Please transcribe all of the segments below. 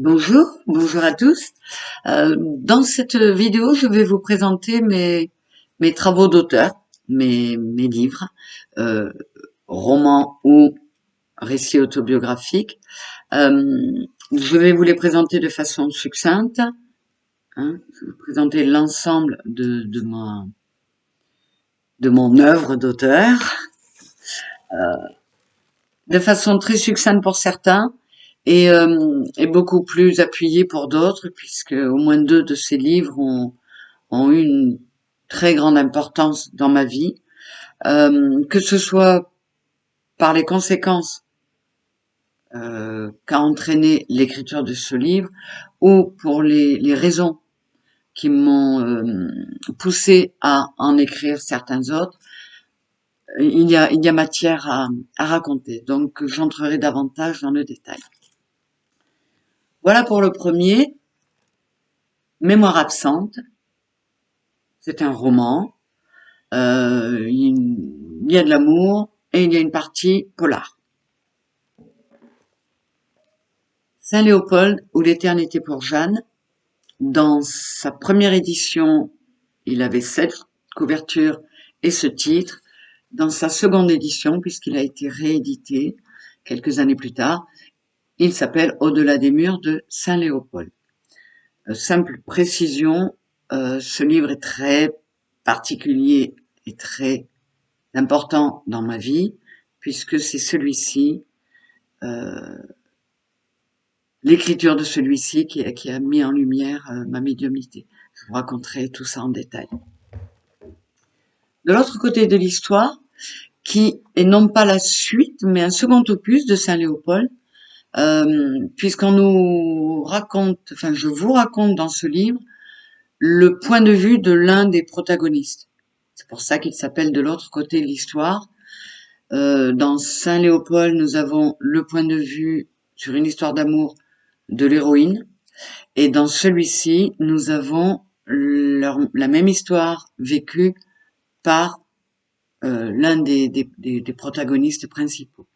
Bonjour à tous. Dans cette vidéo, je vais vous présenter mes travaux d'auteur, mes livres, euh, romans ou récits autobiographiques. Je vais vous les présenter de façon succincte, hein. Je vais vous présenter l'ensemble de mon œuvre d'auteur, de façon très succincte pour certains, et beaucoup plus appuyée pour d'autres, puisque au moins deux de ces livres ont eu une très grande importance dans ma vie, que ce soit par les conséquences qu'a entraîné l'écriture de ce livre, ou pour les raisons qui m'ont poussé à en écrire certains autres. Il y a matière à raconter, donc j'entrerai davantage dans le détail. Voilà pour le premier, Mémoire absente. C'est un roman. Il y a de l'amour et il y a une partie polar. Saint-Léopold ou l'éternité pour Jeanne. Dans sa première édition, il avait 7 couvertures et ce titre. Dans sa seconde édition, puisqu'il a été réédité quelques années plus tard, il s'appelle Au-delà des murs de Saint-Léopold. Simple précision, ce livre est très particulier et très important dans ma vie, puisque c'est celui-ci, l'écriture de celui-ci qui a mis en lumière ma médiumnité. Je vous raconterai tout ça en détail. De l'autre côté de l'histoire, qui est non pas la suite, mais un second opus de Saint-Léopold, puisqu'on nous raconte, enfin je vous raconte dans ce livre, le point de vue de l'un des protagonistes. C'est pour ça qu'il s'appelle De l'autre côté de l'histoire. Dans Saint-Léopold, nous avons le point de vue sur une histoire d'amour de l'héroïne. Et dans celui-ci, nous avons la même histoire vécue par l'un des protagonistes principaux.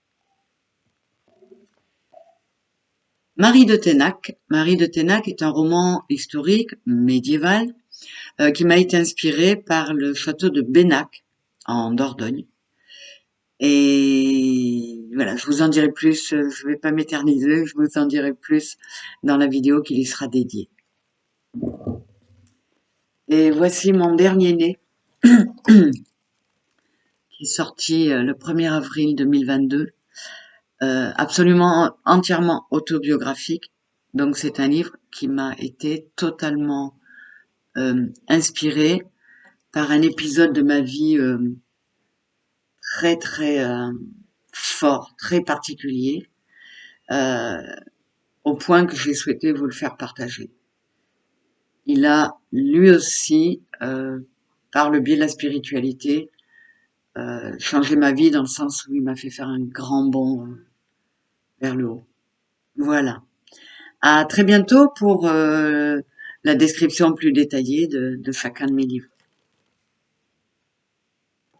Marie de Ténac. Marie de Ténac est un roman historique médiéval qui m'a été inspiré par le château de Bénac en Dordogne. Et voilà, je vous en dirai plus, je vais pas m'éterniser, je vous en dirai plus dans la vidéo qui lui sera dédiée. Et voici mon dernier né, qui est sorti le 1er avril 2022, absolument entièrement autobiographique. Donc c'est un livre qui m'a été totalement inspiré par un épisode de ma vie très fort, très particulier, au point que j'ai souhaité vous le faire partager. Il a lui aussi, par le biais de la spiritualité, changé ma vie dans le sens où il m'a fait faire un grand bond vers le haut. Voilà. À très bientôt pour la description plus détaillée de chacun de mes livres.